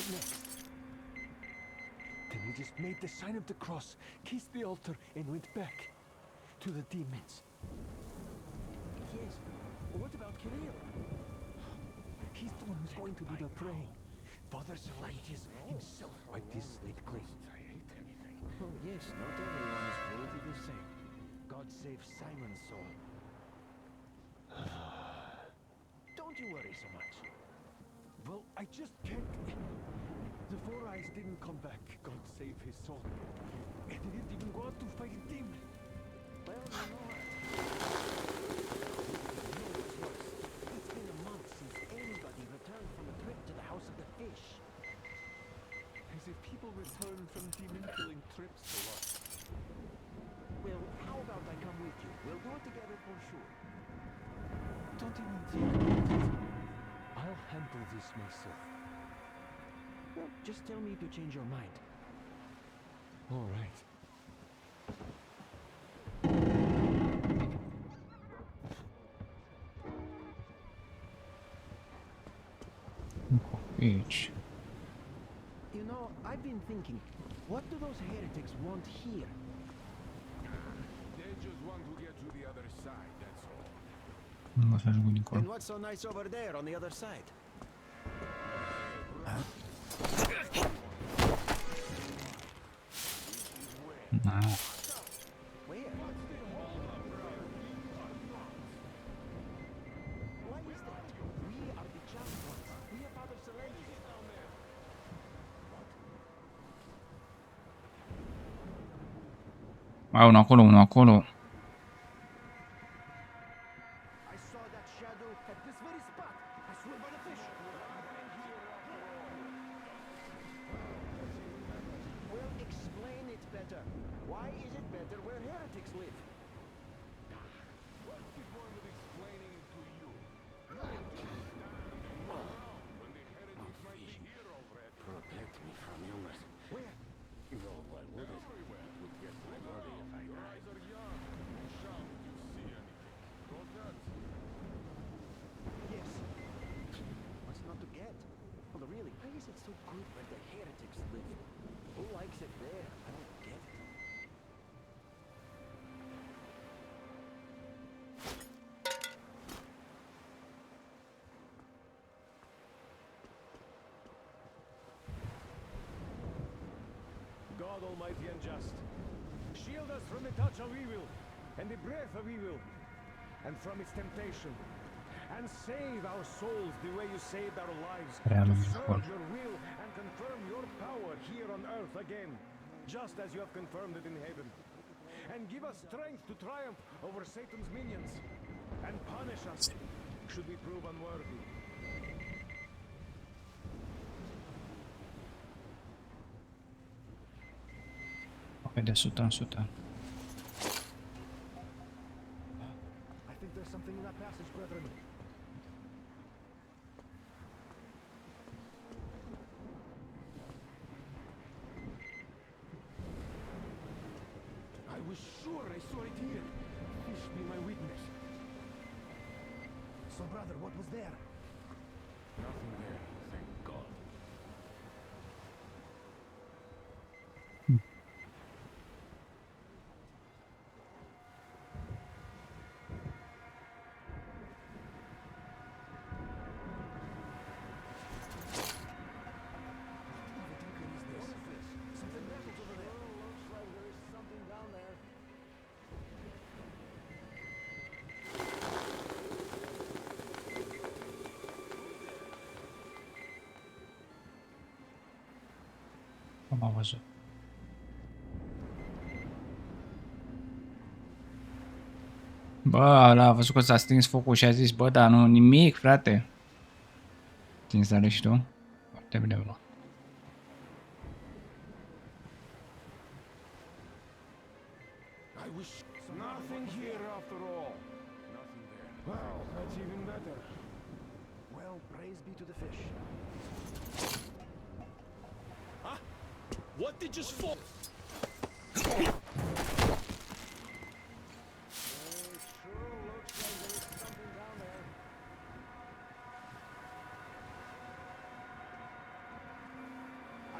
What next? Then we just made the sign of the cross, kissed the altar, and went back to the demons. Yes. What about Kirill? He's the one who's going to do the praying. Father Silantius himself wiped his slate clean. Oh yes, not everyone is created the same. God save Simon's soul. Don't you worry so much. Well, I just can't... The Four Eyes didn't come back, God save his soul. And he didn't even go out to fight a demon. Well, you know what? It's been a month since anybody returned from a trip to the House of the Fish. As if people return from demon-killing trips to us. Well, how about I come with you? We'll do it together for sure. Don't even think about it. I'll handle this myself. Well, just tell me if you change your mind. All right. Each. You know, I've been thinking, what do those heretics want here? They just want to get to the other side, that's all. Nu să ajung dincolo. And what's so nice over there on the other side? Na. Where? Why is that? We are the just ones. We are Father Silantius down there. Wow, unul acolo, unul acolo. I saw that shadow at this very spot. I swear by the fish. Well, explain it better. Why is it better where heretics live? What's the point of explaining it to you? When the heretics might be here already. Protect me from illness. Where? No, I wouldn't. Would get my body if I Your died. eyes are young. Shout if you see anything. Got that? Yes. What's not to get? Well, really, why is it so good where the heretics live? Who likes it there? I don't get it. God Almighty and just, shield us from the touch of evil and the breath of evil, and from its temptation, and save our souls the way you saved our lives, to serve your will and confirm your power here on earth again, just as you have confirmed it in heaven. And give us strength to triumph over Satan's minions, and punish us should we prove unworthy. Pe de 100%. I think there's something in that passage, brethren. I was sure I saw it here. Fish be my witness. So, brother, what was there? Nothing there, thank God. Something rattles over there. Looks like there is something down there. Am văzut. Bă, ăla a văzut că s-a stins focul și a zis, bă, dar nu nimic, frate. Țin să și tu? Foarte bine, bro. I wish nothing here after all. Nothing there. Well, that's even better. Well, praise be to the fish. What did just fall? It sure looks like there is something down there.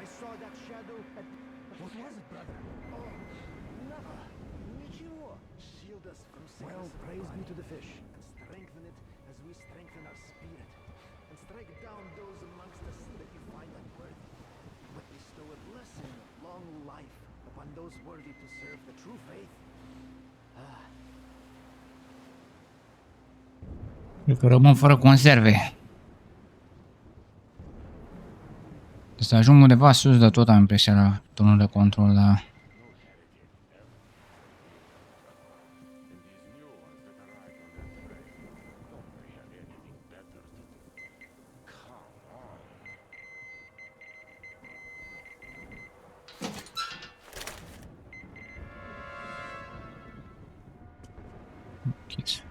I saw that shadow at... What was it, brother? Oh, nothing. Ничего. Shield us from sickness. Well, praise be to the fish. And strengthen it as we strengthen our spirit. And strike down those amongst us that you find unworthy. But bestow a blessing of long life upon those worthy to serve the true faith. Cred că rămân fără conserve. Să ajung undeva sus de tot, am impresia, la turnul de control, da. Închis.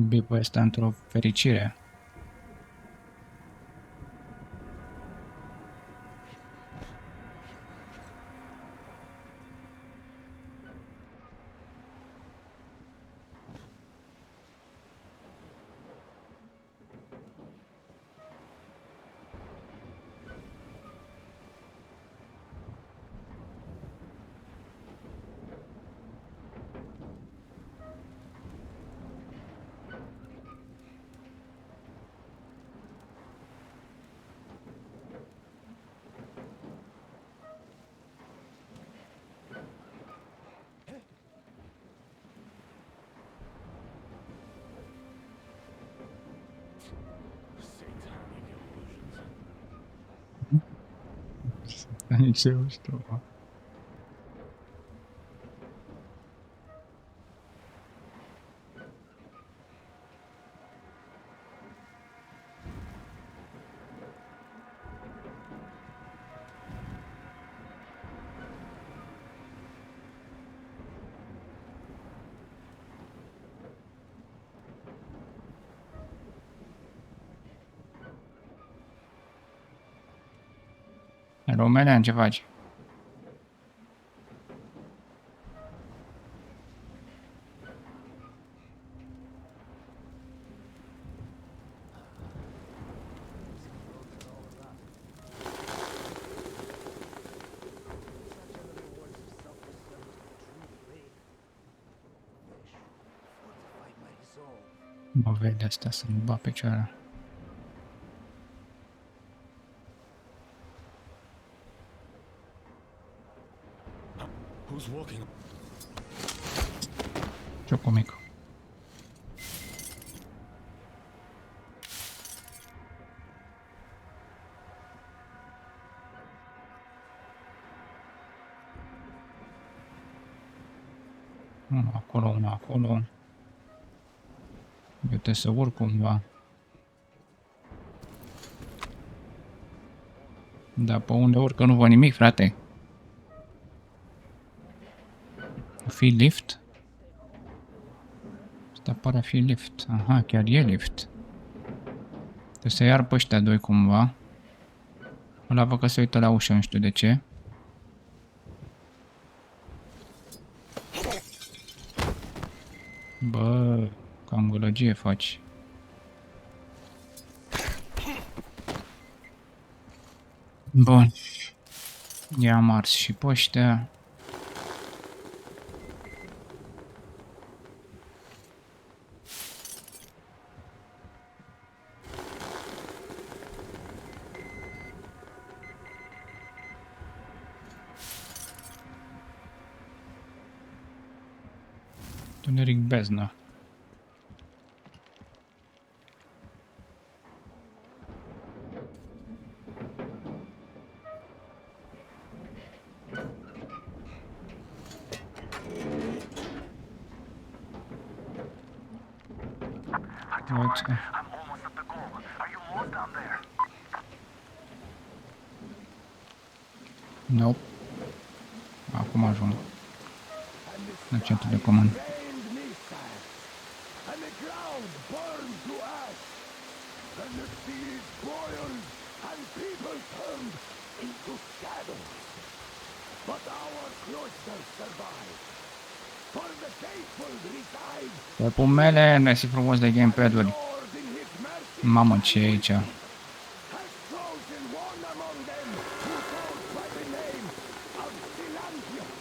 Bipul este într-o fericire. Nici eu știu. Romelean, ce faci? Mă vede asta să-mi bat picioarea. Who's walking? Ciocul mic. Una acolo, una acolo. Eu trebuie să urc cumva. Dar pe unde urcă nu văd nimic, frate. O fi lift? Asta pare a fi lift. Aha, chiar e lift. Trebuie să iar pe ăștia doi cumva. Ăla văd că se uită la ușă, nu știu de ce. Bă, cam gălăgie faci. Bun. I-am ars și pe ăștia. Tuneric beznă. Uite. I'm almost at the goal. Are you almost down there? Nope. Acum ajung. La centru de comand. Rained missiles, and the ground burned to ash, and the seas boiled, and people turned into shadows. But our cloister survived, for the faithful reside. Pe mele, mersi frumos de gamepad-uri. Lord in his mercy Mamă, ce e aici? has chosen one among them who goes by the name of Silantius.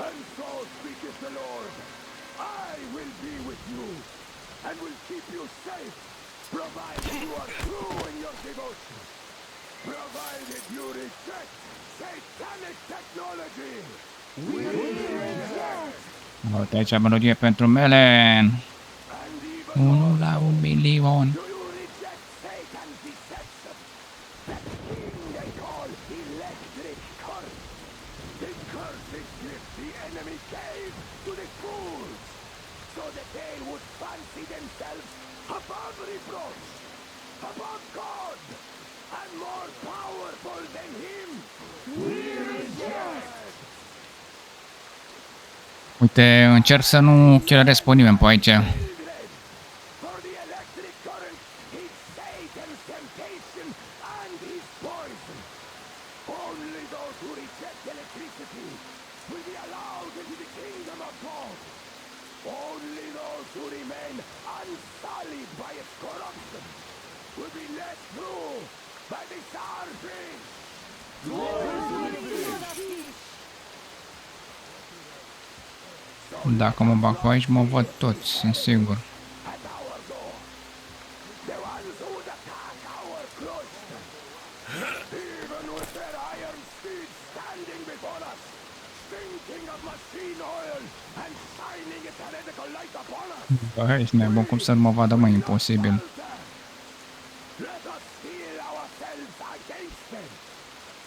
And so speaketh the Lord, I will be with you, and will keep you safe, provided you are true in your devotion, provided you reject satanic technology. We reject, Uite aici melodie pentru Melen. and even 1 la 1 milion. do you reject Satan's deception? That thing they call electric current. The cursed gift the enemy gave to the fools, so that they would fancy themselves above reproach, above God, and more powerful than Him. We reject. Uite, încerc să nu chiaresc pe nimeni pe aici. Children, for the electric current is Satan's temptation and his poison. Only those who reject electricity will be allowed into the kingdom of God. Only those who remain unsullied by its corruption will be let through by the starfish. Dacă mă bag pe aici, mă văd toți, sunt sigur. At our door, the ones who would attack our cloister, even with their iron steeds standing before us, stinking of machine oil and shining its heretical light upon us. Bă, ești nebun, cum să nu mă vadă, mă, imposibil. Let us steel ourselves against them,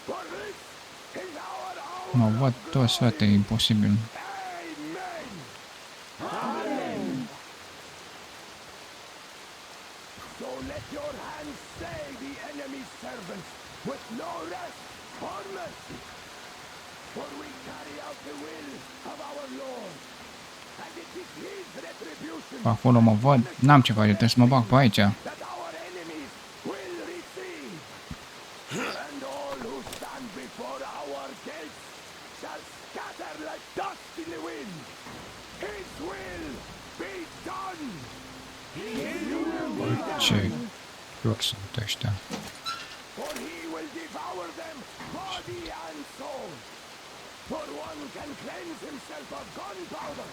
for this is our hour. Mă văd toți, frate, e imposibil. Amen. Amen. So let your hands slay the enemy's servants with no rest or mercy. For we carry out the will of our Lord, and it is his retribution Acolo mă văd, n-am ce face, trebuie să mă bag pe aici. that our enemies will receive. And all who stand before our gates shall scatter like dust in the wind. His will be done. His will be done. Ce flori sunt ăștia. For he will devour them body and soul. For one can cleanse himself of gunpowder,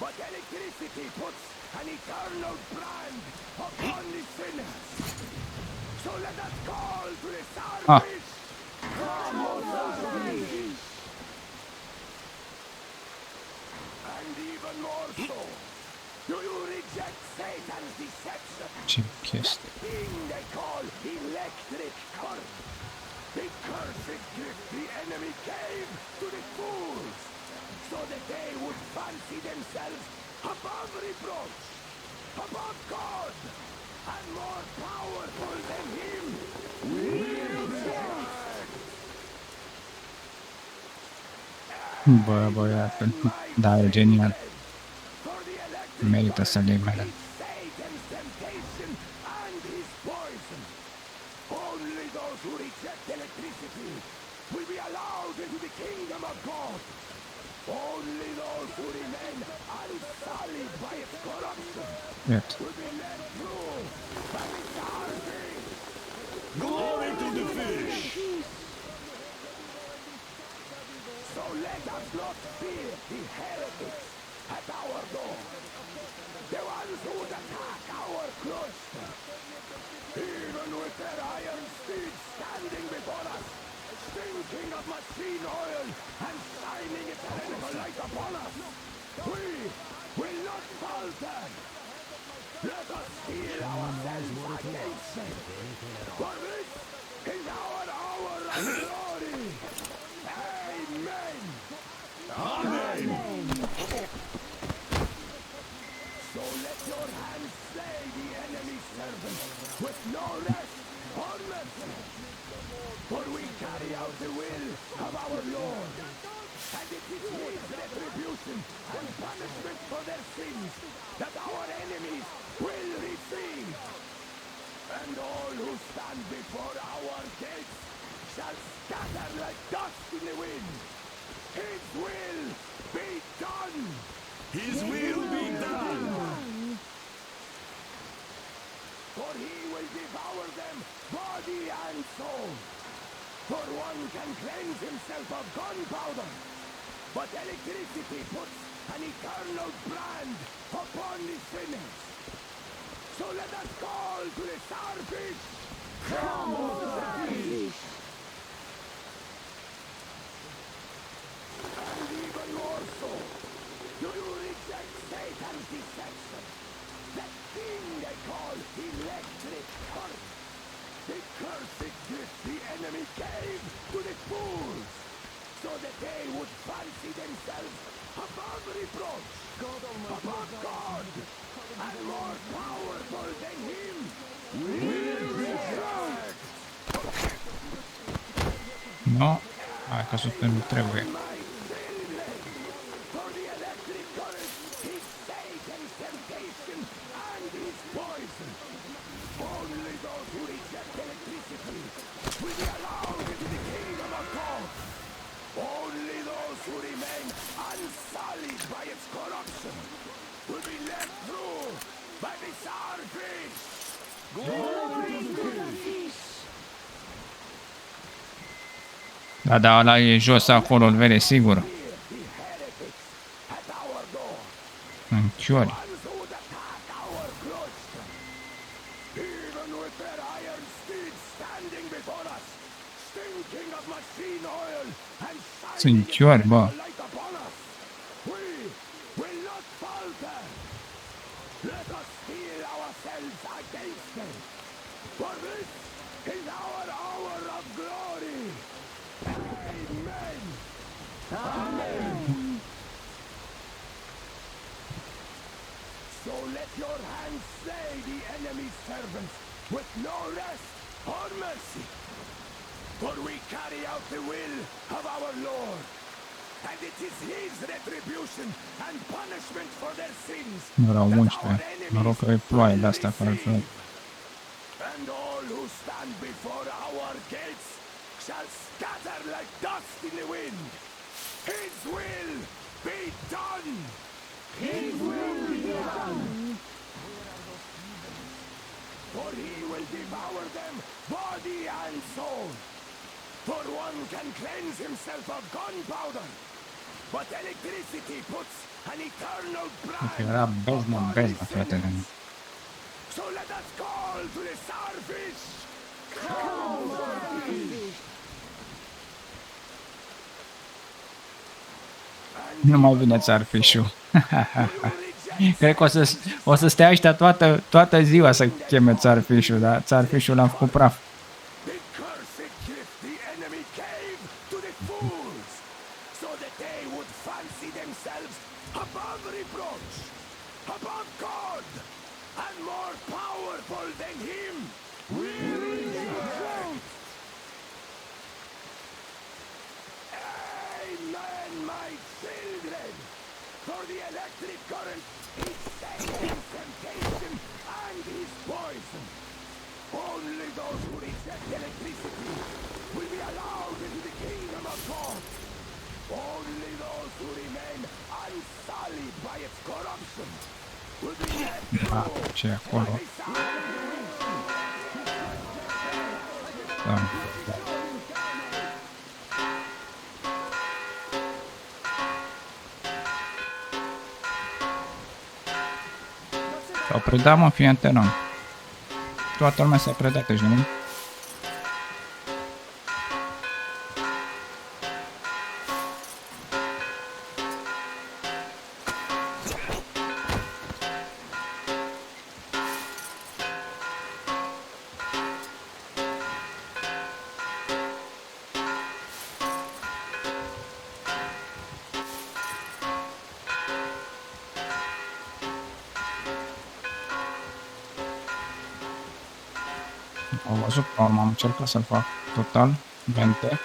but electricity puts an eternal brand upon the sinners. So let us call to the starfish. Come, O starfish! And even more so, do you reject Satan's deception? Ce chestie. Thing they call electric current. The cursed gift the enemy gave to the fools, so that they would fancy themselves above reproach, above God, and more powerful than Him. We reject. Bă, băiatul, da, e genial. For the electric Merită să le mele. Satan's temptation and his poison. Only those who reject electricity will be allowed into the kingdom of God. Only those who remain unsullied by its corruption Iată. will be led through by the starfish. Glory to the fish! So let us not fear the heretics at our door, the ones who would attack our cloister, even with their iron steeds standing before us, stinking of machine oil and shining its heretical light upon us. We will not falter. Let us steel ourselves against them. For this is our hour of glory. Amen. Amen. So let your hands slay the enemy's servants with no rest or mercy. For we carry out the will of our Lord, and it is his retribution and punishment for their sins that our enemies will receive. And all who stand before our gates shall scatter like dust in the wind. His will be done. His will be done. For he will devour them, body and soul. For one can cleanse himself of gunpowder, but electricity puts an eternal brand upon the sinners. So let us call to the starfish. Come, O starfish! And even more so, do you reject Satan's deception? That thing they call electric current. The cursed gift the enemy gave to the fools, so that they would fancy themselves above reproach, above God, and more powerful than him. We reject! No, hai căzut în trebuie. For the electric current is Satan's temptation and his poison. Only those who reject electricity will be allowed into the kingdom of God. Only those who remain unsullied by its corruption will be let through by the starfish. Glory to the fish! Da, da, ăla e jos acolo, îl vede sigur. The heretics at our door. În chiori. Ones who would attack our cloister. Even with their iron steeds standing before us, stinking of machine oil and Sunt shining chiori, bă. light upon us, we will not falter. Let us steel ourselves against them. For this is our hour of glory. Amen. Amen. So let your hands slay the enemy's servants with no rest or mercy. For we carry out the will of our Lord, and it is his retribution and punishment for their sins Erau that 11. our enemies Noroc că e ploaie de will asta care receive. fac. And all who stand before our gates shall scatter like dust in the wind. His will be done. His will be done. For he will devour them, body and soul. For one can cleanse himself of gunpowder, but electricity puts an eternal brand Era bezna, upon bezna, his fratele. sinners. So let us call to the starfish. Come, starfish! Nu mai vine țarfișul. Cred că o să stea ăștia toată ziua să cheme țarfișul, dar țarfișul l-am făcut praf. The cursed gift the enemy gave to the fools, so that they would fancy themselves above reproach, above God, and more powerful than him. We reject. Amen, my children. For the electric current is Satan's temptation and his poison. Only those who reject electricity will be allowed into the kingdom of God. Only those who remain unsullied by its corruption will be let Da, through ce e acolo? by the starfish. Da. S-au predat, mă, fii antenă. Toată lumea s-a predat, ești nebun? Au văzut că am încercat să-l fac total, vente.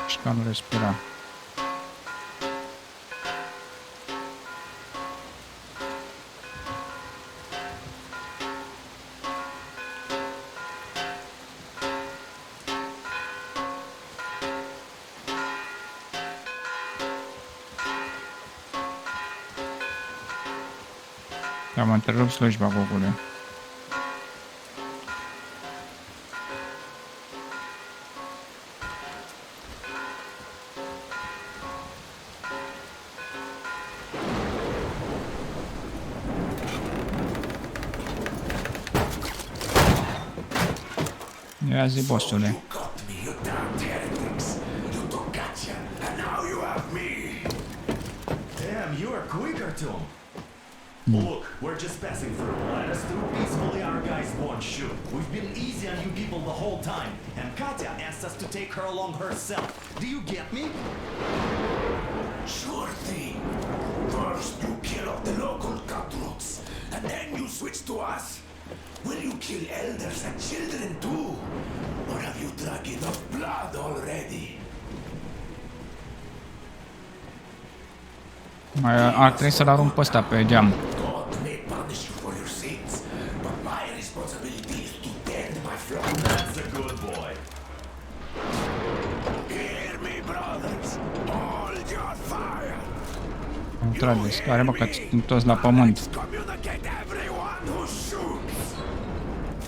Și că nu respira. Am întrerupt slujba Gogului. Ia zi, bossule. You got me, you damned heretics. You took Katya, and now you have me. Damn, you are quicker, Tom. Look, we're just passing through. Let us through peacefully, our guys won't shoot. We've been easy on you people the whole time, and Katya asked us to take her along herself. Do you get me? Sure thing. First you kill off the local cutthroats, and then you switch to us. Will you kill elders and children too? Or have you drunk enough blood already? Ar trebui să-l arunc pe ăsta pe geam. God may punish you for your sins, but my responsibility is to tend my flock. That's a good boy. Hear me, brothers. Hold your fire. Îmi trage scare, mă, că sunt toți la pământ. Excommunicate everyone who shoots.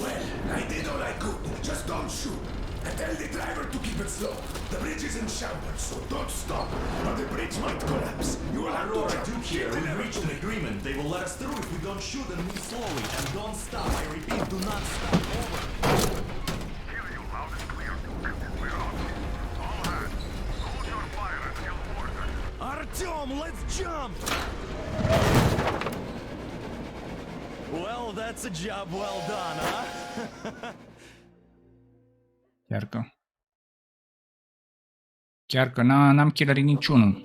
Well, I did all I could. Just don't shoot. And tell the driver to keep it slow. The bridge is in shambles, so don't stop, or the bridge might collapse. You will have to Aurora, jump Duke here here. and We've never reached an agreement. They will let us through if we don't shoot and move slowly. And don't stop. I repeat, do not stop. Over. Hear you loud and clear, Duke. We're out. All hands, hold your fire until ordered. Artyom, let's jump! Well, that's a job well done, huh? Chiar că n-am killerit niciunul.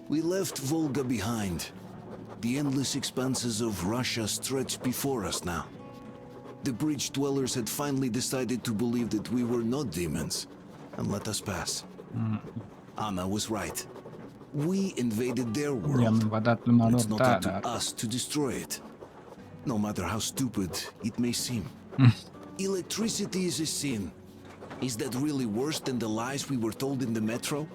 We left Volga behind. The endless expanses of Russia stretched before us now. The bridge dwellers had finally decided to believe that we were not demons and let us pass. Anna was right. We invaded their I-am world. invadat lumea lor, It's not da, up to dar... us to destroy it. No matter how stupid it may seem. Electricity is a sin. Is that really worse than the lies we were told in the metro?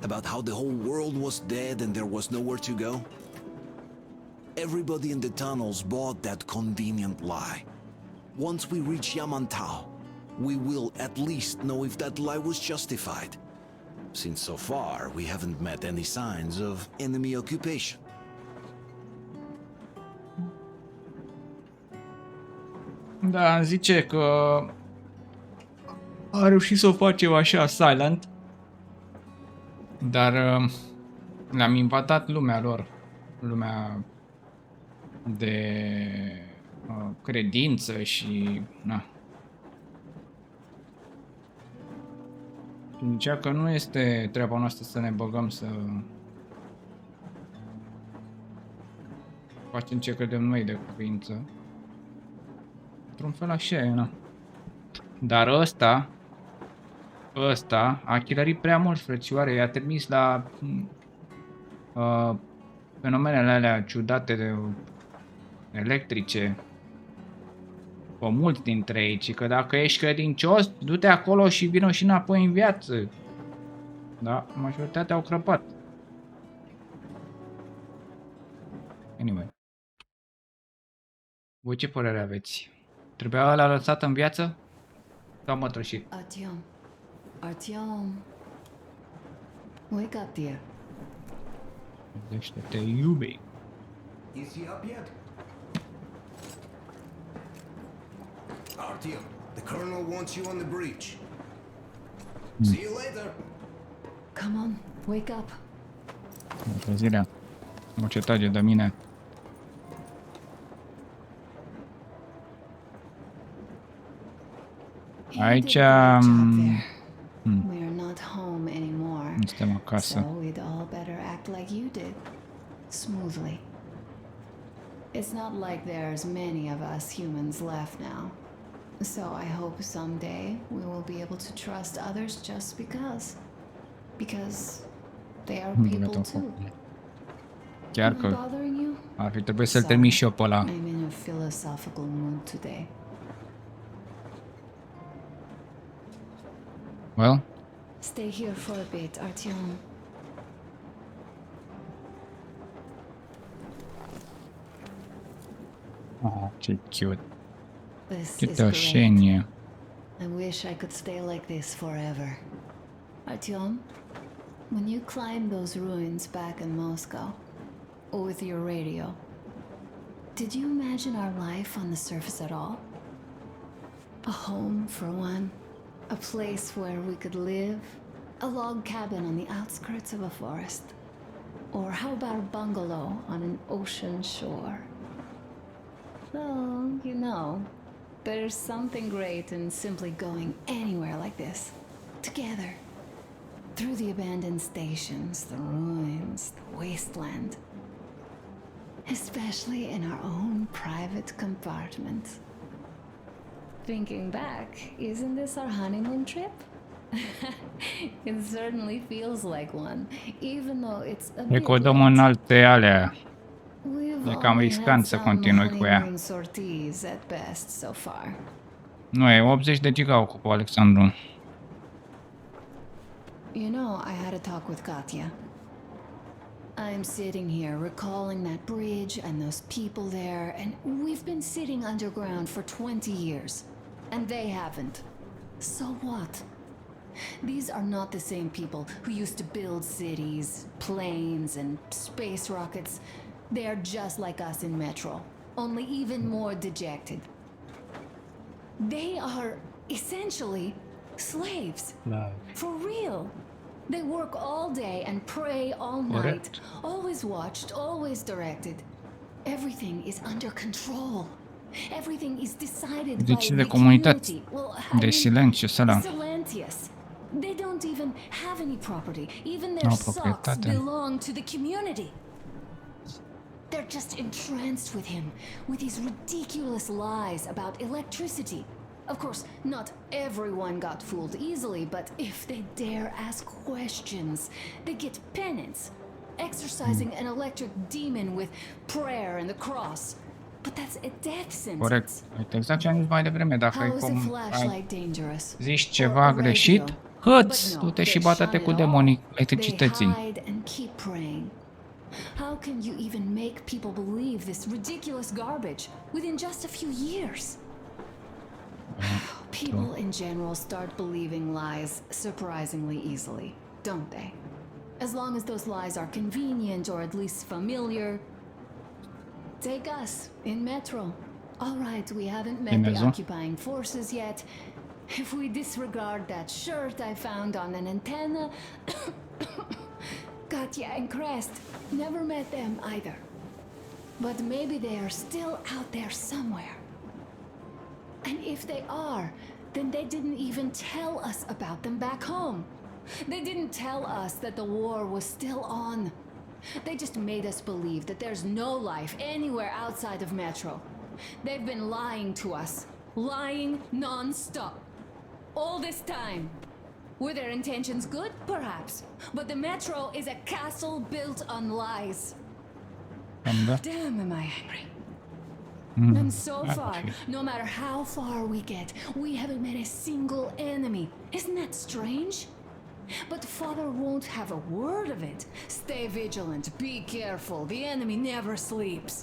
About how the whole world was dead and there was nowhere to go? Everybody in the tunnels bought that convenient lie. Once we reach Yamantau, we will at least know if that lie was justified. Since so far, we haven't met any signs of enemy occupation. Da, zice că a reușit să o facem așa, silent. Dar le-am invadat lumea lor. Lumea de credință și... Na. Și zicea că nu este treaba noastră să ne băgăm să... facem ce credem noi de credință. Într-un fel așa e, na. Dar ăsta a chilărit prea mult, frățioare, i-a trimis la fenomenele alea ciudate de electrice pe mulți dintre ei, ci că dacă ești credincios, du-te acolo și vină și înapoi în viață. Da, majoritatea au crăpat. Anyway. Voi ce părere aveți? Trebuia ăla lăsat în viață? Sau mătrășit? Artyom. Artyom. Wake up, dear. Gândește-te, iube. Is he up yet? Artyom, the colonel wants you on the bridge. See you later. Come on, wake up. Trezirea. O ce trage de mine. Aici... We're not home anymore. Nu suntem acasă. So we'd all better act like you did. Smoothly. It's not like there's many of us humans left now. So I hope someday we will be able to trust others just because. Because they are people too. Chiar Am I că bothering you? ar fi trebuit să-l termin și eu pe ăla. I'm in a philosophical mood today. Well? Stay here for a bit, Artyom. Oh, ce cute. This Ce is great. tășenie. I wish I could stay like this forever. Artyom, when you climbed those ruins back in Moscow, with your radio, did you imagine our life on the surface at all? A home for one, a place where we could live, a log cabin on the outskirts of a forest, or how about a bungalow on an ocean shore? Well, you know, there's something great in simply going anywhere like this, together, through the abandoned stations, the ruins, the wasteland, especially in our own private compartment. Thinking back, isn't this our honeymoon trip? It certainly feels like one, even though it's a bit Recordăm în late. alte alea. We've E cam only riscant had să some continui cu ea. honeymoon sorties at best so far. Nu, e 80 de giga ocupă Alexandru. You know, I had a talk with Katya. I'm sitting here recalling that bridge and those people there, and we've been sitting underground for 20 years, and they haven't. So what? These are not the same people who used to build cities, planes, and space rockets. They are just like us in Metro, only even more dejected. They are essentially slaves. For real. They work all day and pray all night. Correct. Always watched, always directed. Everything is under control. Everything is decided by Deci de the comunități. community. Well, De Silantius ăla. Silantius. They don't even have any property. Even their N-au socks proprietate. belong to the community. They're just entranced with him, with these ridiculous lies about electricity. Of course, not everyone got fooled easily, but if they dare ask questions, they get penance, exorcising an electric demon with prayer and the cross. But that's a death sentence. Corect. Uite, exact ce am zis mai devreme. Dacă ai How is a cum flashlight dangerous? zici Or ceva a greșit, radio? hăț, But no, du-te și they bată-te shine cu it demonii all. electricității. They hide and keep praying. How can you even make people believe this ridiculous garbage within just a few years? People in general start believing lies surprisingly easily, don't they? As long as those lies are convenient or at least familiar. Take us in Metro. All right, we haven't met the Mezo. occupying forces yet. If we disregard that shirt I found on an antenna, Katya and Crest, never met them either. But maybe they are still out there somewhere. And if they are, then they didn't even tell us about them back home. They didn't tell us that the war was still on. They just made us believe that there's no life anywhere outside of Metro. They've been lying to us. Lying non-stop. All this time. Were their intentions good? Perhaps. But the Metro is a castle built on lies. Da. Damn, am I angry. And so far, no matter how far we get, we haven't met a single enemy. Isn't that strange? But Father won't have a word of it. Stay vigilant, be careful, the enemy never sleeps.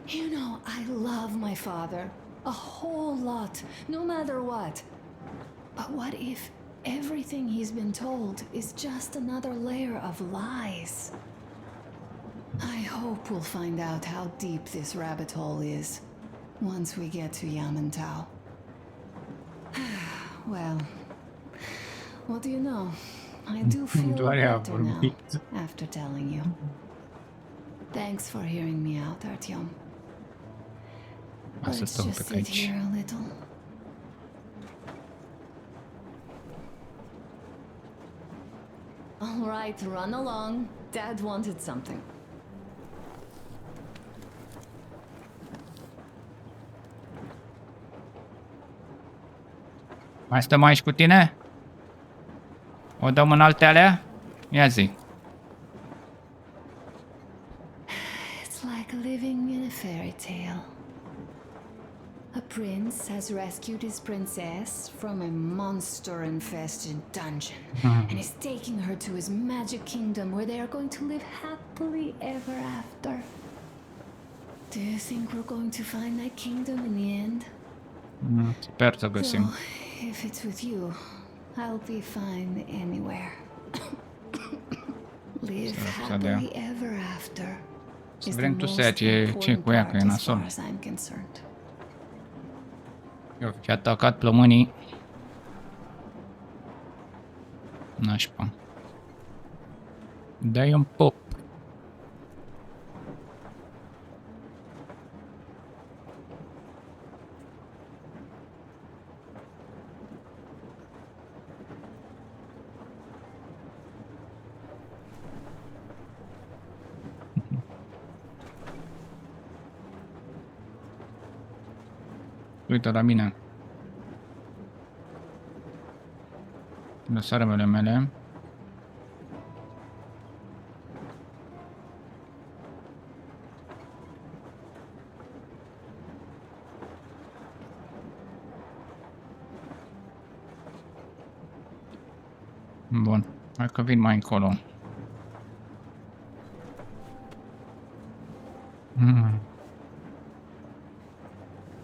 You know, I love my father. A whole lot, no matter what. But what if everything he's been told is just another layer of lies? I hope we'll find out how deep this rabbit hole is once we get to Yamantau. Well, what do you know? I do feel Doar i-a better now vorbit. after telling you. Thanks for hearing me out, Artyom. Asta Let's stăm just pe sit aici. here a little. All right, run along. Dad wanted something. Mai stăm aici cu tine? O dăm în alte alea? Ia zi. It's like living in a fairy tale. A prince has rescued his princess from a monster-infested dungeon and is taking her to his magic kingdom where they are going to live happily ever after. Do you think we're going to find that kingdom in the end? Sper să găsim. So, if it's with you, I'll be fine anywhere. Live happily ever after. Să Is the vrem tu să ia most ce cu ea, că e important part as far nasol. as I'm concerned. Eu fi atacat plămânii. Nașpa. Dai un pop. Uite la mine. Lăsarmele mele. Bun, hai că vin mai încolo.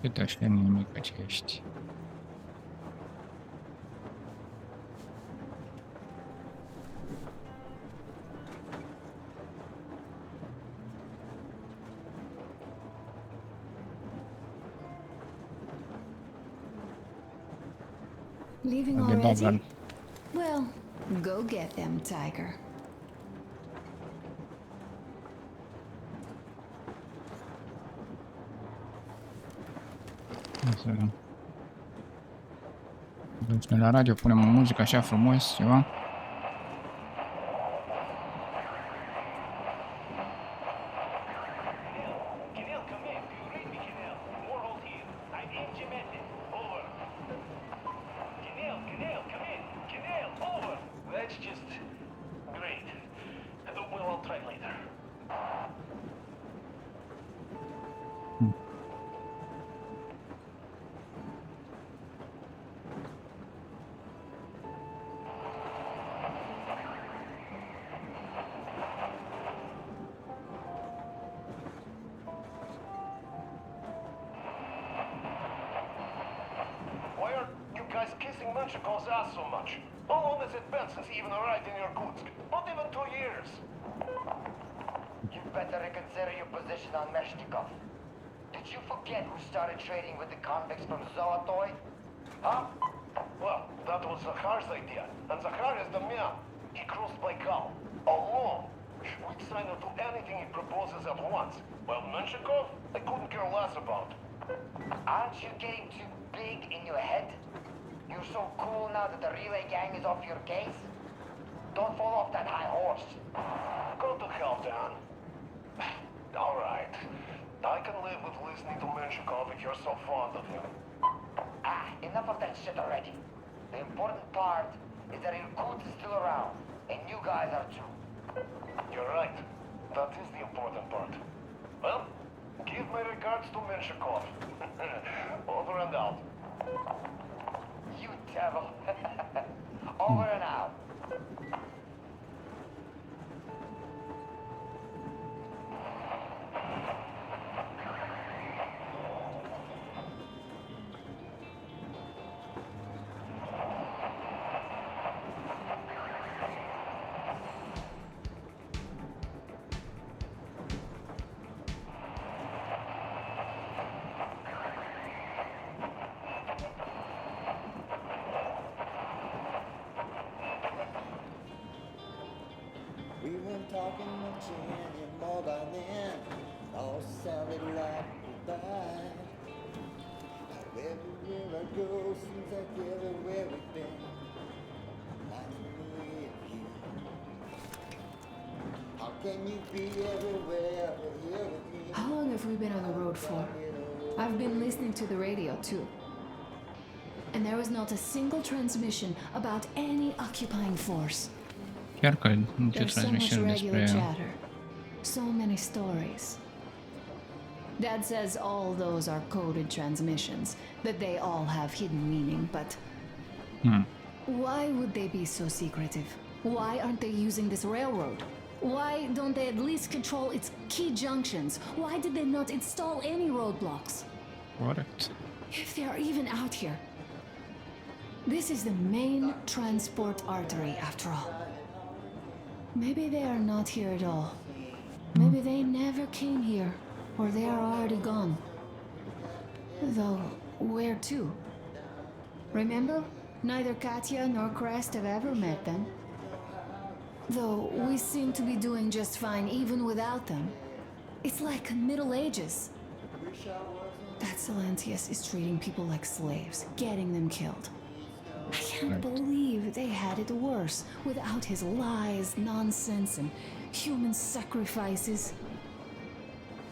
Uite așa nimic ce ești. Leaving De already? Dublin. Well, go get them, Tiger. Să vedem. Deci la radio punem o muzică așa frumos, ceva. Canal, come in. Do you read me, Canal? Warhol here. I'm regimented. Over. Canal, come in. Canal, over. That's just great. Well, I'll try later. Why are you guys kissing Menchikov's ass so much? How long has it been since he even arrived in Irkutsk? Not even 2 years. You better reconsider your position on Meshnikov. Did you forget who started trading with the convicts from Zolotoy? Huh? Well, that was Zakhar's idea. And Zakhar is the man. He crossed Baikal. Alone. We'd sign up to anything he proposes at once. Well, Menshikov, I couldn't care less about. Aren't you getting too big in your head? You're so cool now that the relay gang is off your case? Don't fall off that high horse. Go to hell, Dan. All right. I can live with listening to Menshikov if you're so fond of him. Enough of that shit already. The important part is that Irkut is still around, and you guys are too. You're right. That is the important part. Well, give my regards to Menshikov. Over and out. You devil. Over and out. We weren't talking much anymore by then. All sounded like goodbye. Everywhere I go seems like everywhere we've been. Reminds me of you. How can you be everywhere but here with me? How long have we been on the road for? I've been listening to the radio too. And there was not a single transmission about any occupying force. Chiar că nicio There's so much transmisiune regular despre... chatter. So many stories. Dad says all those are coded transmissions, that they all have hidden meaning, but why would they be so secretive? Why aren't they using this railroad? Why don't they at least control its key junctions? Why did they not install any roadblocks? Corect. If they are even out here. This is the main transport artery, after all. Maybe they are not here at all. Maybe they never came here, or they are already gone. Though, where to? Remember? Neither Katya nor Crest have ever met them. Though we seem to be doing just fine even without them. It's like Middle Ages. That Silantius is treating people like slaves, getting them killed. I can't believe they had it worse without his lies, nonsense, and human sacrifices.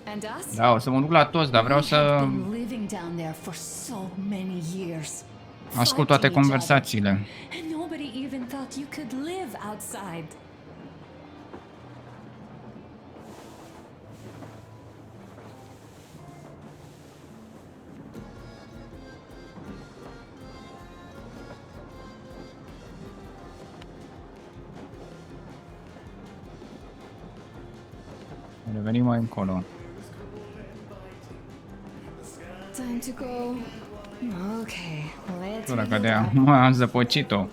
And us? Da, o să mă duc la toți, dar vreau We have să been living down there for so many years. ascult toate fighting each other. conversațiile. And nobody even thought you could live outside. Revenim mai încolo. Time to go. Okay, let's Tura reveal că de the acum am zăpăcit-o.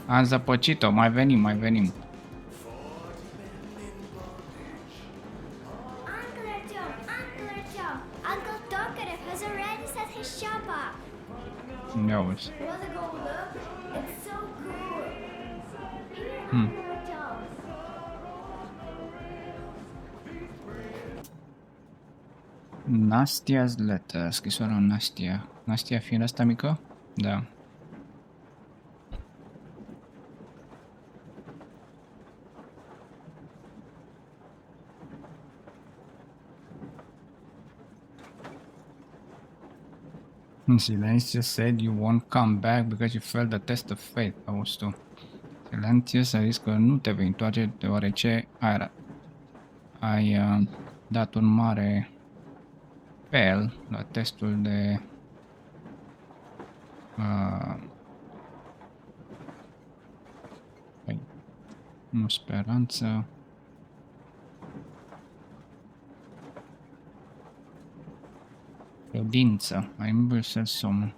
Am zăpăcit-o, mai venim, mai venim. Uncle Joe, Uncle Talkative has already set his shop up. Ia uzi. Wanna go look? It's so cool. Even Uncle Joe. Nastia's letter. Scrisoarea Nastia. Nastia fiind asta mică? Da. Silantius said you won't come back because you failed the test of fate. Auzi tu. Silantius a zis că nu te vei întoarce deoarece ai dat un mare fail la testul de nu speranță. Credință. Ai îmbulsat somnul.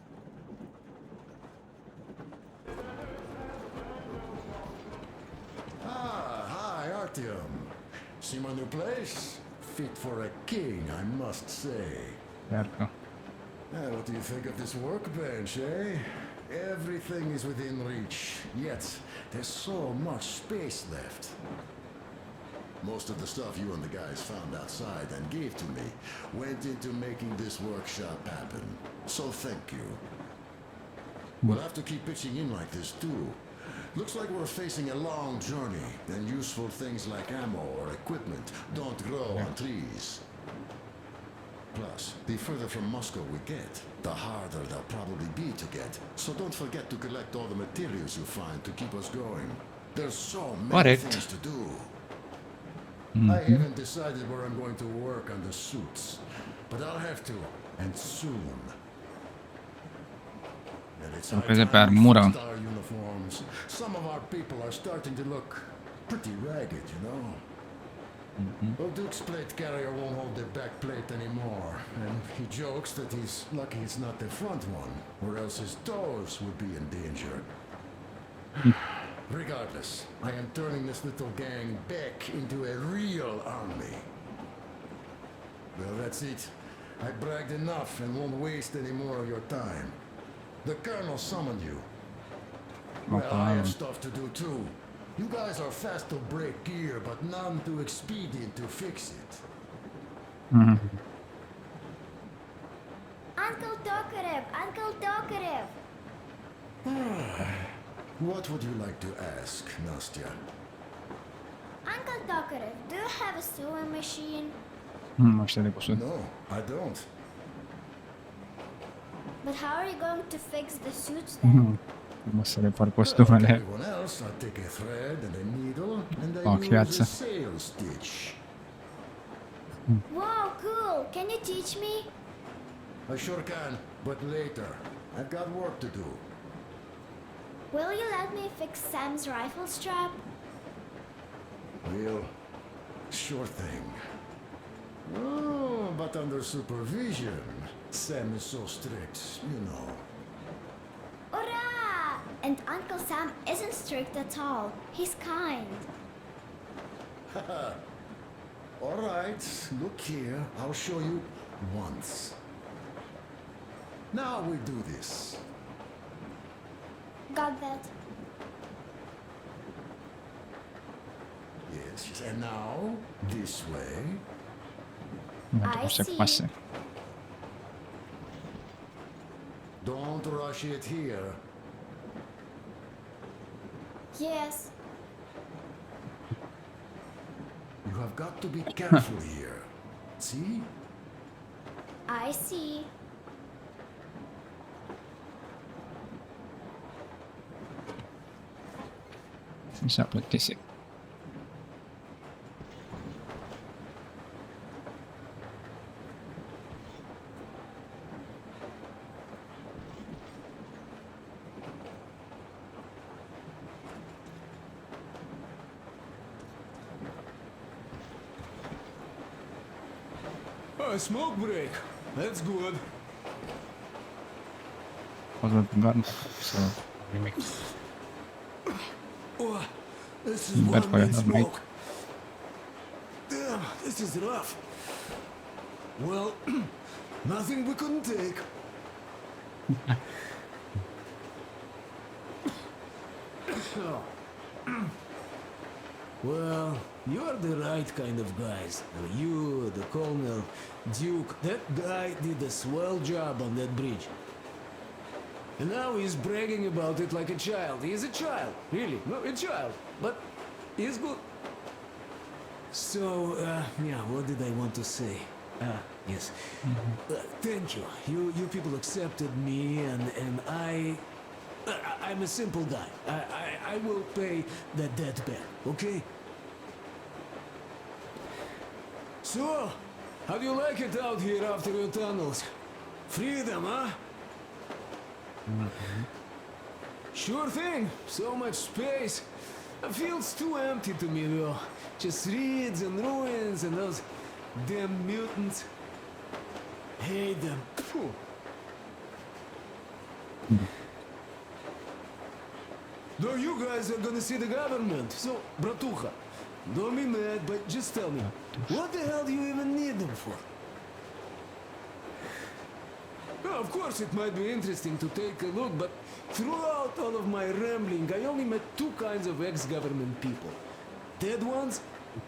Ah, hi, Artyom. See my new place? Fit for a king, I must say. Chiar că. What do you think of this workbench, eh? Everything is within reach, yet there's so much space left. Most of the stuff you and the guys found outside and gave to me went into making this workshop happen. So thank you. We'll have to keep pitching in like this too. Looks like we're facing a long journey, and useful things like ammo or equipment don't grow on trees. Plus, the further from Moscow we get, the harder they'll probably be to get. So don't forget to collect all the materials you find to keep us going. There's so many things to do. I haven't decided where I'm going to work on the suits, but I'll have to, and soon. And it's high Pe time we armură. fixed our uniforms. Some of our people are starting to look pretty ragged, you know. Well, Duke's plate carrier won't hold the back plate anymore, and he jokes that he's lucky it's not the front one, or else his toes would be in danger. Regardless, I am turning this little gang back into a real army. Well, that's it. I bragged enough and won't waste any more of your time. The colonel summoned you. Well, I have stuff to do too. You guys are fast to break gear, but none too expedient to fix it. Uncle Tokarev, Uncle Tokarev. What would you like to ask, Nastya? Uncle Tokarev, do you have a sewing machine? Ăștia de cusut. No, I don't. But how are you going to fix the suits then? Mă să repar costumele. Everyone else, I take a thread and a needle, and I use viață. a sail stitch. Wow, cool! Can you teach me? I sure can, but later. I've got work to do. Will you let me fix Sam's rifle strap? Well, sure thing. Oh, but under supervision. Sam is so strict, you know. Hurrah! And Uncle Sam isn't strict at all. He's kind. All right, look here. I'll show you once. Now we do this. Got that. Yes, and now this way. Mergem să pase. Don't rush it here. Yes. You have got to be careful here. See? I see. Mi s-a plictisit. A smoke break. That's good. Poți să gun să nimic. Oh, this is Bad one for you, man not me. smoke. Damn, this is rough. Well, nothing we couldn't take. Well, you're the right kind of guys. You, the Colonel, Duke, that guy did a swell job on that bridge. And now he's bragging about it like a child. He's a child, really, no, a child. But he's good. So, yeah, what did I want to say? Yes. Thank you. You people accepted me, and I'm a simple guy. I will pay that debt back, okay? So, how do you like it out here after your tunnels? Freedom, huh? Sure thing. So much space. It feels too empty to me, though. Just reeds and ruins and those damn mutants. Hate them. Phew. Though you guys are gonna see the government, so, bratucha, don't be mad, but just tell me, what the hell do you even need them for? Well, of course, it might be interesting to take a look, but throughout all of my rambling, I only met two kinds of ex-government people. Dead ones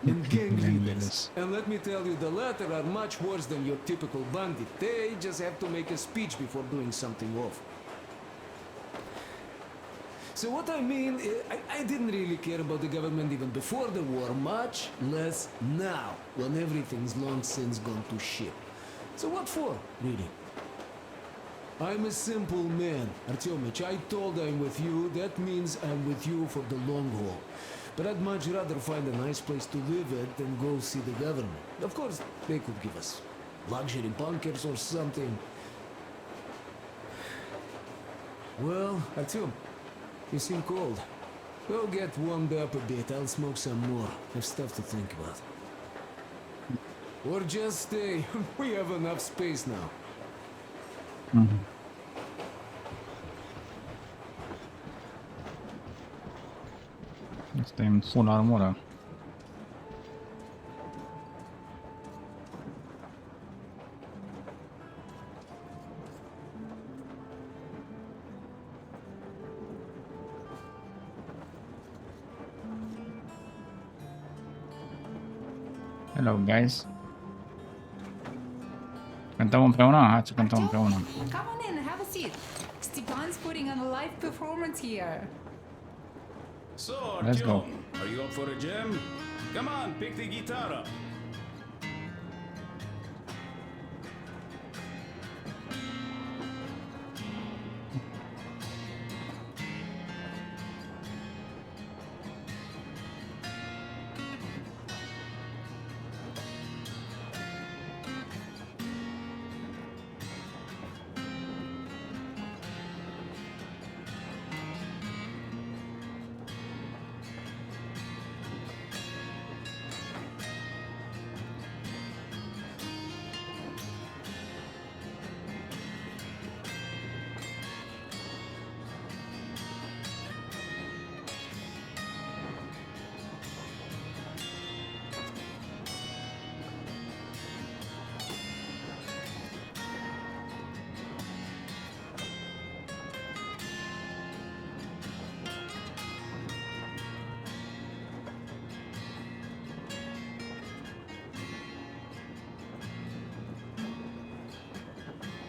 and gang leaders. And let me tell you, the latter are much worse than your typical bandit. They just have to make a speech before doing something awful. So what I mean, I didn't really care about the government even before the war, much less now, when everything's long since gone to shit. So what for, really? I'm a simple man, Artyomich. I told I'm with you, that means I'm with you for the long haul. But I'd much rather find a nice place to live at than go see the government. Of course, they could give us luxury bunkers or something. Well, Artyom, you seem cold. Go get warmed up a bit, I'll smoke some more. I've stuff to think about. Or just stay. We have enough space now. Este în full armură. Hello, guys. Cântăm împreună? Hai să cântăm împreună. Come on in, have a seat. Stepan's putting on a live performance here. So, Let's go. Artyom, are you up for a jam? Come on, pick the guitar up.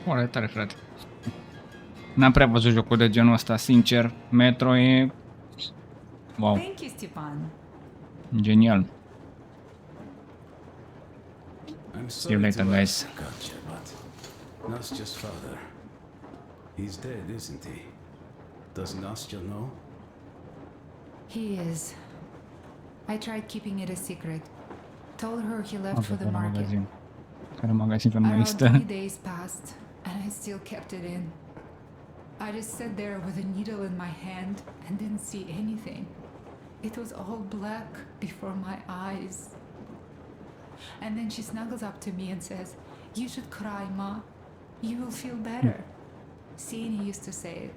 Foarte tare, frate. N-am prea văzut jocul de genul ăsta, sincer. Metro e... Wow, Thank you, Stepan. genial. I'm See you sorry later, to guys. ask, Katya, but Nastya's father, he's dead, isn't he? Does Nastya know? He is. I tried keeping it a secret. Told her he left Am for fost the la market. magazin. Care magazin pe Around listă? 3 days passed, and I still kept it in. I just sat there with a needle in my hand and didn't see anything. It was all black before my eyes. And then she snuggles up to me and says, "You should cry, Ma. You will feel better." Sieni used to say it.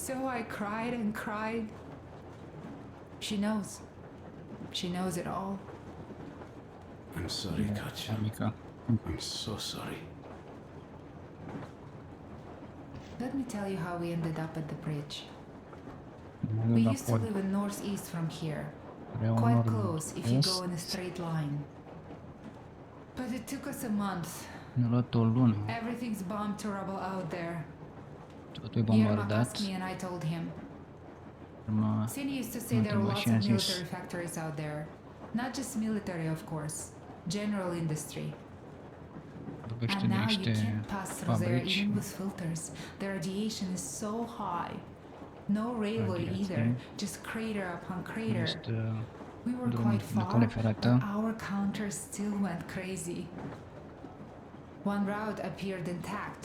So I cried and cried. She knows. She knows it all. I'm sorry, Katya. Mica. I'm so sorry. Let me tell you how we ended up at the bridge. Nu We la used to pod. live in northeast from here. Vreau un Quite ori close if you go in a est. straight line. But it took us a month. Ne-a luat o lună. Everything's bombed to rubble out there. Totul e Yermak bombardat. asked me and I told him. Urma... Sini used to say there were lots of military factories out there. Not just military, of course. General industry. Vorbește And de now you niște can't pass through there fabrici. even with filters. The radiation is so high. No railway Radiație. either. Just crater upon crater. Este We were drum quite de far, cale but ferată. our counter still went crazy. One route appeared intact.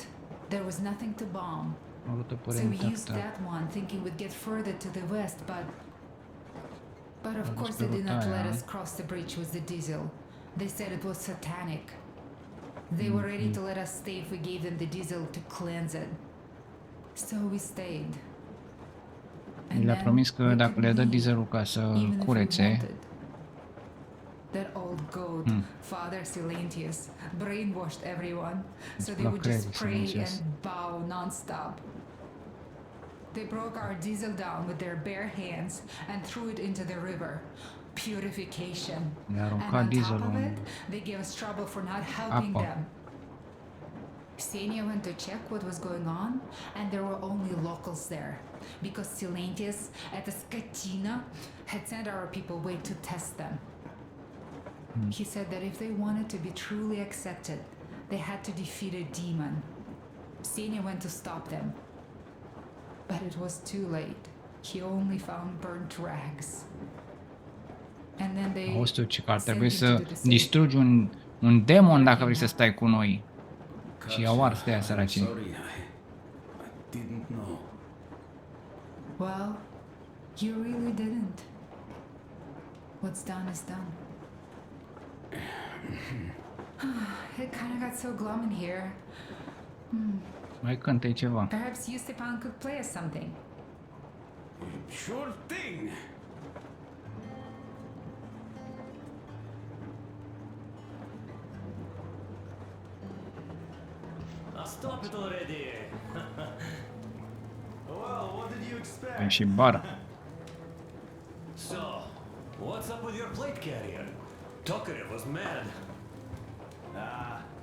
There was nothing to bomb. O rută părea So we used intactă. that one, thinking we'd get further to the west, but of Dar course despre they did not ruta let aia. us cross the bridge with the diesel. They said it was satanic. They were ready to let us stay if we gave them the diesel to cleanse it. So we stayed. And Le-a then promis că we dacă could le dă leave, dieselul ca să even if we curețe, wanted. That old goat, Father Silantius, brainwashed everyone, so they la would just crede, pray Silantius. and bow non-stop. They broke our diesel down with their bare hands and threw it into the river. Purification. Le-a And aruncat on top dieselul of în it, they gave us trouble for not helping apă. them. Senia went to check what was going on, and there were only locals there, because Silantius at the Skatina had sent our people away to test them. He said that if they wanted to be truly accepted, they had to defeat a demon. Senia went to stop them, but it was too late. He only found burnt rags. And then they Auzi tu, ce că ar sent trebui him to să the desert. distrugi un demon dacă vrei să stai cu noi. Și i-au ars de aia I'm săracii. sorry, I didn't know. Well, you really didn't. What's done is done. It kind of got so glum in here. Mai cântă ceva. Perhaps you, Stepan, could play us something. Sure thing. Stop it already! Well, what did you expect? E și bar. So, what's up with your plate carrier? Tokarev was mad.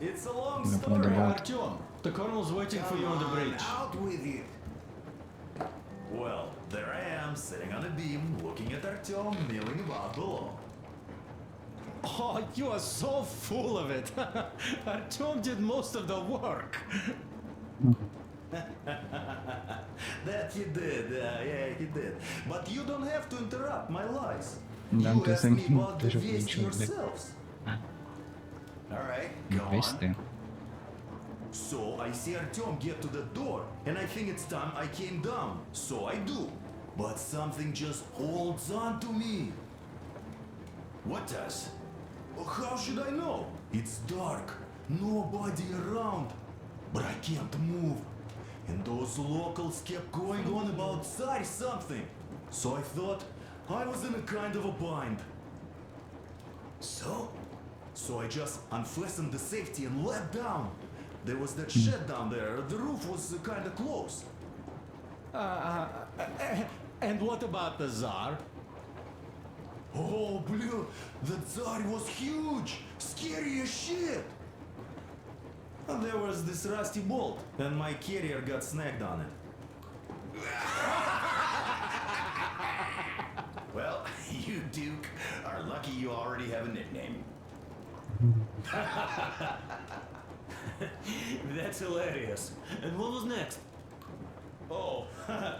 It's a long No story, problem. Artyom. The colonel's waiting for you on the bridge. Out with it. Well, there I am, sitting on a beam, looking at Artyom milling about below. Oh, you are so full of it. Artyom did most of the work. That he did, yeah, he did. But you don't have to interrupt my lies. N-am You trebuie asked să me about the joc Vest niciun de yourselves. Alright, go on. veste. So I see Artyom get to the door, and I think it's time I came down. So I do. But something just holds on to me. What does? How should I know? It's dark, nobody around. But I can't move. And those locals kept going on about Tsar something. So I thought I was in a kind of a bind. So I just unfastened the safety and let down. There was that shed down there. The roof was kind of close. And what about the Tsar? Oh, blue, the Tsar was huge, scary as shit. And there was this rusty bolt, and my carrier got snagged on it. Well, you, Duke, are lucky you already have a nickname. That's hilarious. And what was next? Oh,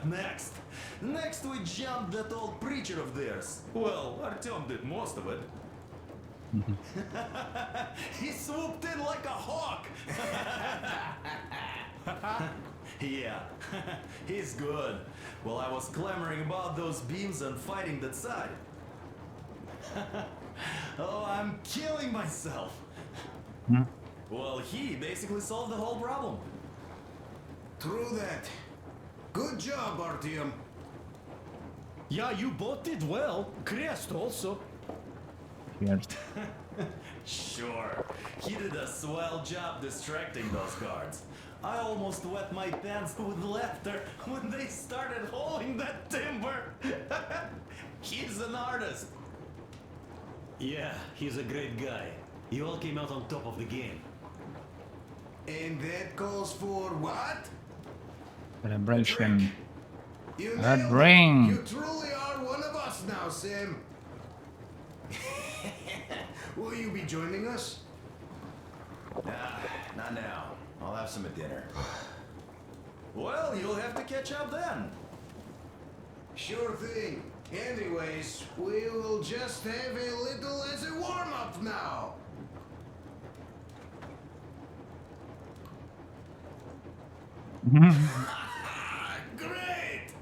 next. Next we jumped that old preacher of theirs. Well, Artyom did most of it. He swooped in like a hawk. Yeah, he's good. Well, I was clamoring about those beams and fighting that side. Oh, I'm killing myself. Well, he basically solved the whole problem. True that. Good job, Artyom. Yeah, you both did well. Crest also. Sure, he did a swell job distracting those guards. I almost wet my pants with laughter when they started hauling that timber. He's an artist. Yeah, he's a great guy. You all came out on top of the game. And that calls for what? Celebration. You That nailed it. ring. You truly are one of us now, Sam. Will you be joining us? Not now. I'll have some at dinner. Well, you'll have to catch up then. Sure thing. Anyways, we will just have a little as a warm-up now. Great!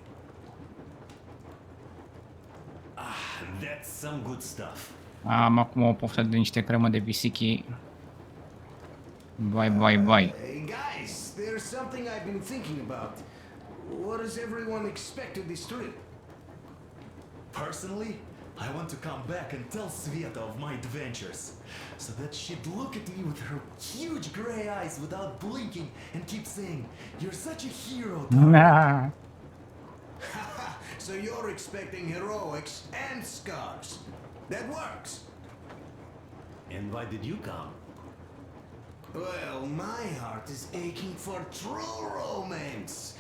That's some good stuff. Am acum o poftă de niște cremă de pisichi. Vai, vai, vai. Hey guys, there's something I've been thinking about. What does everyone expect of this trip? Personally, I want to come back and tell Sveta of my adventures, so that she'd look at me with her huge gray eyes without blinking and keep saying, "You're such a hero, Tom." Nah. So you're expecting heroics and scars. That works. And why did you come? Well, my heart is aching for true romance.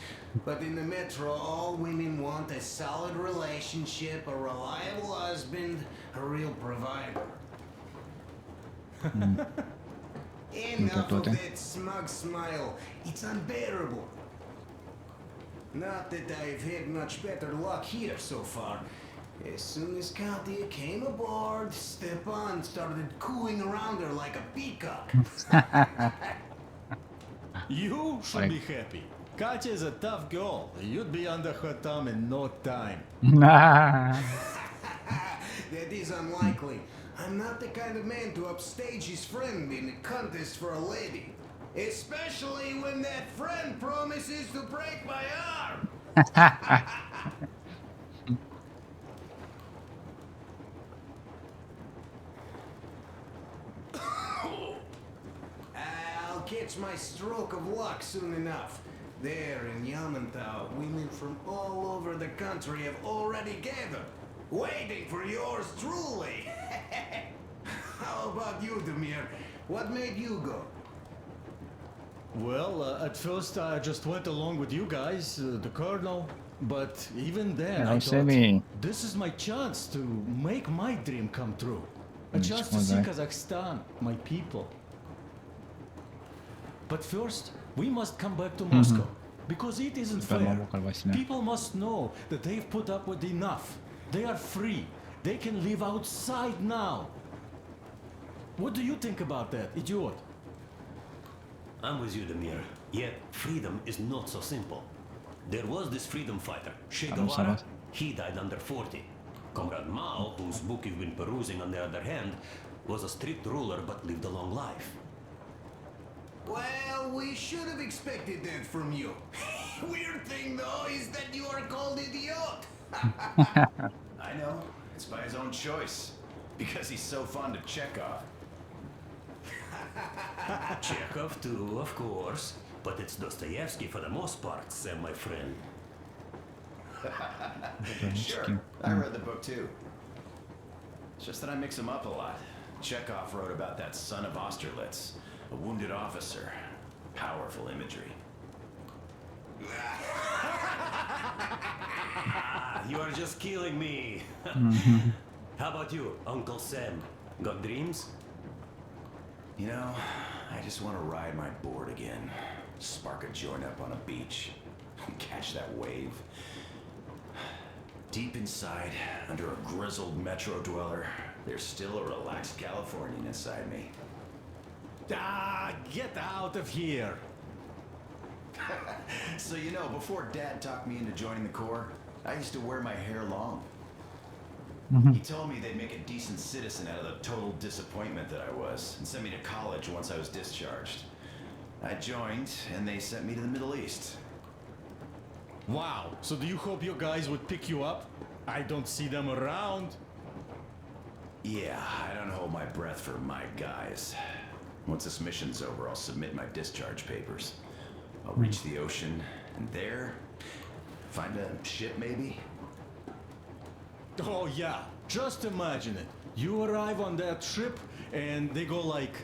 But in the metro, all women want a solid relationship, a reliable husband, a real provider. Enough of that smug smile. It's unbearable. Not that I've had much better luck here so far. As soon as Katya came aboard, Stepan started cooing around her like a peacock. You should be happy. Katya is a tough girl. You'd be under her thumb in no time. Nah. That is unlikely. I'm not the kind of man to upstage his friend in a contest for a lady. Especially when that friend promises to break my arm. I'll catch my stroke of luck soon enough. There in Yamantau, women from all over the country have already gathered, waiting for yours truly. How about you, Demir? What made you go? Well, at first I just went along with you guys, the colonel. But even then, I thought, this is my chance to make my dream come true. A chance to see Kazakhstan, my people. But first, we must come back to Moscow. Because it isn't fair. People must know that they've put up with enough. They are free. They can live outside now. What do you think about that, idiot? I'm with you, Demir. Yet, freedom is not so simple. There was this freedom fighter, Che Guevara. He died under 40. Comrade Mao, whose book you've been perusing on the other hand, was a strict ruler but lived a long life. Well, we should have expected that from you. Weird thing, though, is that you are called idiot. I know. It's by his own choice. Because he's so fond of Chekhov. Chekhov, too, of course. But it's Dostoevsky for the most part, Sam, my friend. Sure, I read the book too. It's just that I mix them up a lot. Chekhov wrote about that son of Austerlitz, a wounded officer. Powerful imagery. You are just killing me. How about you, Uncle Sam? Got dreams? You know, I just want to ride my board again. Spark a joint up on a beach. Catch that wave. Deep inside, under a grizzled metro dweller, there's still a relaxed Californian inside me. Ah, get out of here! So you know, before Dad talked me into joining the Corps, I used to wear my hair long. He told me they'd make a decent citizen out of the total disappointment that I was, and sent me to college once I was discharged. I joined, and they sent me to the Middle East. Wow, so do you hope your guys would pick you up? I don't see them around. Yeah, I don't hold my breath for my guys. Once this mission's over, I'll submit my discharge papers. I'll reach the ocean, and there, find a ship maybe? Oh yeah, just imagine it. You arrive on that ship, and they go like...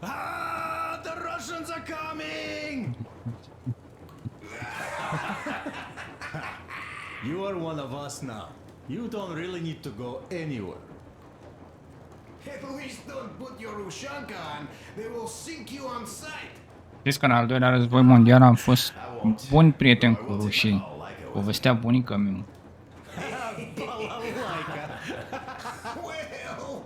Ah, the Russians are coming! You are one of us now. You don't really need to go anywhere. At least don't put your Ushanka on. They will sink you on sight. Știți că în al doilea război mondial am fost bun prieten cu rușii. Povestea bunica mea. Well,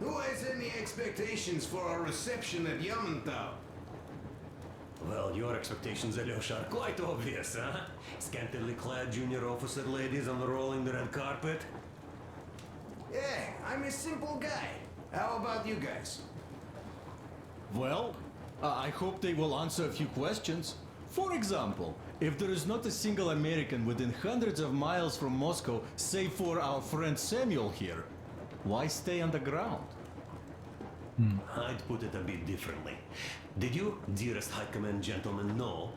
who has any expectations for our reception at Yamantau? Well, your expectations, Alyosha, are quite obvious, huh? Scantily clad junior officer ladies unrolling the red carpet? Yeah, I'm a simple guy. How about you guys? Well, I hope they will answer a few questions. For example, if there is not a single American within hundreds of miles from Moscow, save for our friend Samuel here, why stay on the ground? I'd put it a bit differently. Did you, dearest High Command gentlemen, know